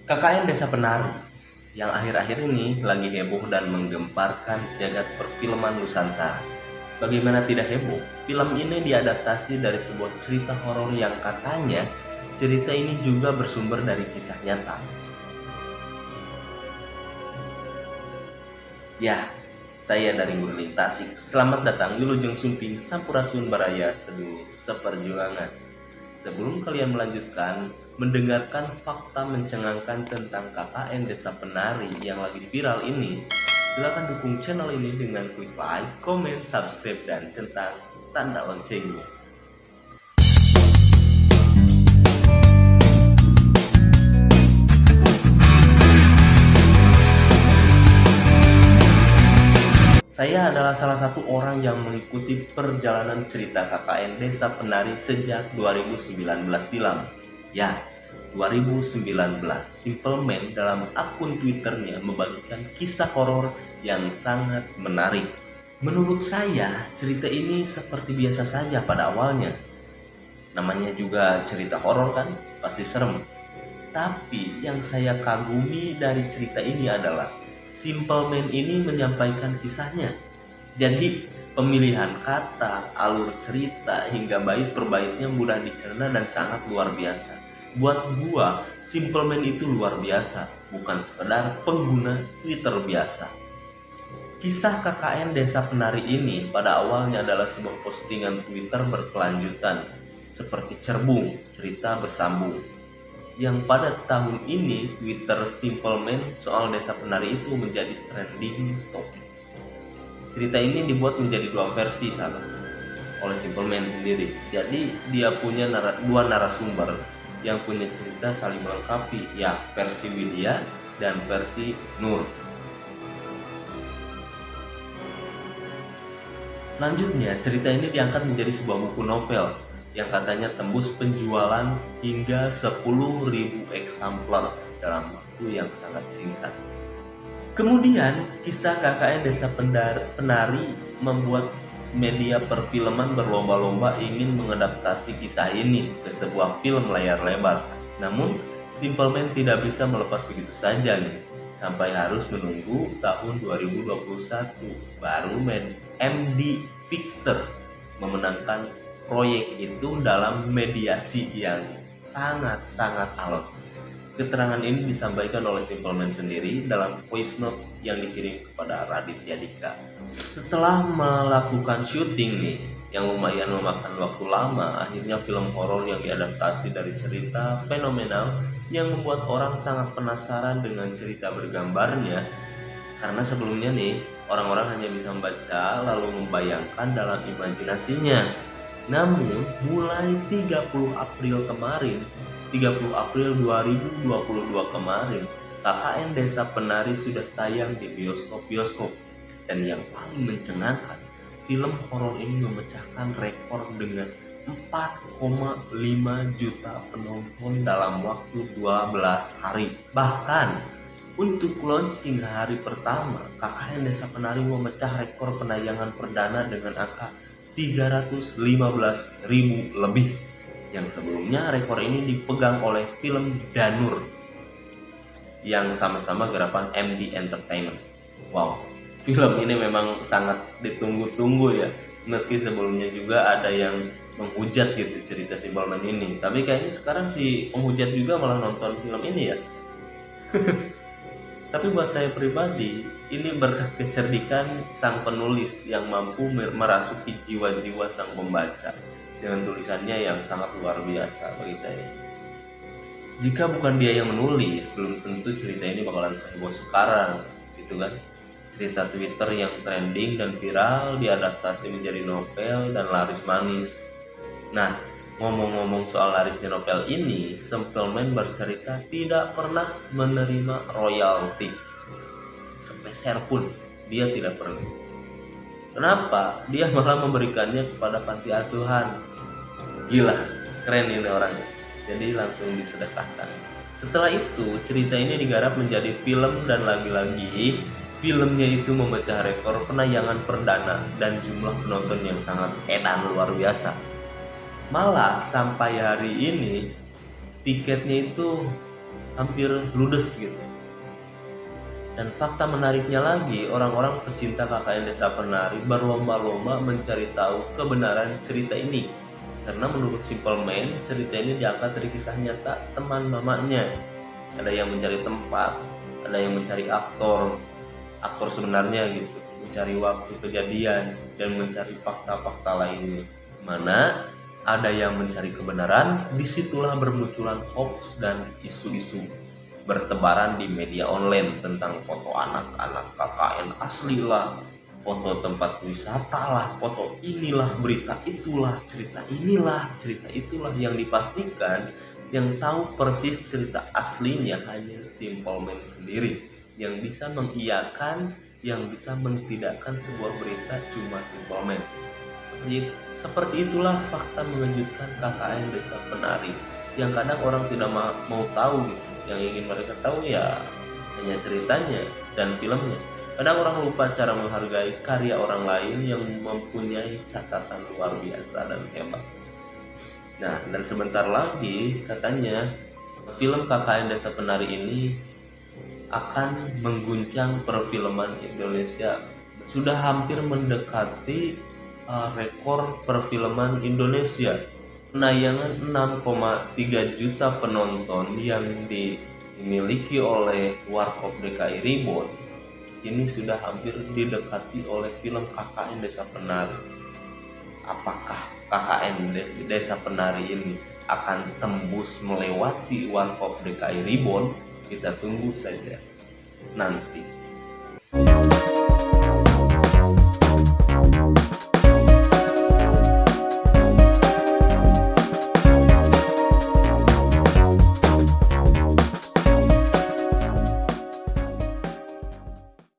KKN Desa Penari yang akhir-akhir ini lagi heboh dan menggemparkan jagat perfilman Nusantara. Bagaimana tidak heboh? Film ini diadaptasi dari sebuah cerita horor yang katanya cerita ini juga bersumber dari kisah nyata. Ya, saya dari Murni Tasik. Selamat datang di Lujeng Sumping Sampurasun Baraya Sedulur Seperjuangan. Sebelum kalian melanjutkan mendengarkan fakta mencengangkan tentang KKN Desa Penari yang lagi viral ini, silakan dukung channel ini dengan klik like, komen, subscribe, dan centang tanda loncengnya. Saya adalah salah satu orang yang mengikuti perjalanan cerita KKN Desa Penari sejak 2019 silam. Ya, 2019. Simple Man dalam akun Twitternya membagikan kisah horor yang sangat menarik. Menurut saya, cerita ini seperti biasa saja pada awalnya. Namanya juga cerita horor kan, pasti serem. Tapi yang saya kagumi dari cerita ini adalah Simple Man ini menyampaikan kisahnya. Jadi pemilihan kata, alur cerita, hingga bait per baitnya mudah dicerna dan sangat luar biasa. Buat gua, Simple Man itu luar biasa, bukan sekedar pengguna Twitter biasa. Kisah KKN Desa Penari ini pada awalnya adalah sebuah postingan Twitter berkelanjutan, seperti cerbung, cerita bersambung. Yang pada tahun ini Twitter Simple Man soal Desa Penari itu menjadi trending topik. Cerita ini dibuat menjadi dua versi oleh Simple Man sendiri. Jadi dia punya dua narasumber yang punya cerita saling melengkapi, ya versi Widya dan versi Nur. Selanjutnya cerita ini diangkat menjadi sebuah buku novel yang katanya tembus penjualan hingga 10.000 eksemplar dalam waktu yang sangat singkat. Kemudian, kisah KKN Desa Penari membuat media perfilman berlomba-lomba ingin mengadaptasi kisah ini ke sebuah film layar lebar. Namun, Simple Man tidak bisa melepas begitu saja nih, sampai harus menunggu tahun 2021 baru MD Fixer memenangkan proyek itu dalam mediasi yang sangat-sangat alot. Keterangan ini disampaikan oleh Simple Man sendiri dalam voice note yang dikirim kepada Raditya Dika. Setelah melakukan syuting nih, yang lumayan memakan waktu lama, akhirnya film horor yang diadaptasi dari cerita fenomenal yang membuat orang sangat penasaran dengan cerita bergambarnya. Karena sebelumnya nih, orang-orang hanya bisa membaca lalu membayangkan dalam imajinasinya. Namun, mulai 30 April 2022 kemarin, KKN Desa Penari sudah tayang di bioskop-bioskop. Dan yang paling mencengangkan, film horor ini memecahkan rekor dengan 4,5 juta penonton dalam waktu 12 hari. Bahkan, untuk launching hari pertama, KKN Desa Penari memecah rekor penayangan perdana dengan angka 315.000 lebih, yang sebelumnya rekor ini dipegang oleh film Danur yang sama-sama garapan MD Entertainment. Wow, film ini memang sangat ditunggu-tunggu ya, meski sebelumnya juga ada yang menghujat gitu cerita Simple Man ini, tapi kayaknya sekarang si penghujat juga malah nonton film ini ya. Tapi buat saya pribadi, ini berkat kecerdikan sang penulis yang mampu merasuki jiwa-jiwa sang pembaca dengan tulisannya yang sangat luar biasa bagi saya. Jika bukan dia yang menulis, belum tentu cerita ini bakalan seheboh sekarang, gitu kan? Cerita Twitter yang trending dan viral diadaptasi menjadi novel dan laris manis. Nah, ngomong-ngomong soal larisnya novel ini, Simple Man bercerita tidak pernah menerima royalti. Sepeser pun dia tidak pernah. Kenapa? Dia malah memberikannya kepada panti asuhan. Gila, keren ini orangnya. Jadi langsung disedekahkan. Setelah itu, cerita ini digarap menjadi film dan lagi-lagi filmnya itu memecah rekor penayangan perdana dan jumlah penonton yang sangat edan luar biasa. Malah sampai hari ini tiketnya itu hampir ludes gitu. Dan fakta menariknya lagi, orang-orang pecinta KKN Desa Penari berlomba-lomba mencari tahu kebenaran cerita ini. Karena menurut Simple Man, cerita ini diangkat dari kisah nyata teman mamanya. Ada yang mencari tempat, ada yang mencari aktor sebenarnya gitu, mencari waktu kejadian, dan mencari fakta-fakta lainnya. Mana ada yang mencari kebenaran, disitulah bermunculan hoax dan isu-isu bertebaran di media online tentang foto anak-anak KKN asli lah, foto tempat wisata lah, foto inilah, berita itulah, cerita inilah, cerita itulah, yang dipastikan yang tahu persis cerita aslinya hanya Simple Man sendiri. Yang bisa mengiyakan, yang bisa mentidakkan sebuah berita cuma Simple Man. Seperti itulah fakta mengejutkan KKN Desa Penari yang kadang orang tidak mau tahu gitu. Yang ingin mereka tahu ya hanya ceritanya dan filmnya. Kadang orang lupa cara menghargai karya orang lain yang mempunyai catatan luar biasa dan hebat. Nah, dan sebentar lagi katanya film KKN Desa Penari ini akan mengguncang perfilman Indonesia. Sudah hampir mendekati rekor perfilman Indonesia. Penayangan 6,3 juta penonton yang dimiliki oleh Warkop DKI Reborn ini sudah hampir didekati oleh film KKN Desa Penari. Apakah KKN Desa Penari ini akan tembus melewati Warkop DKI Reborn? Kita tunggu saja nanti.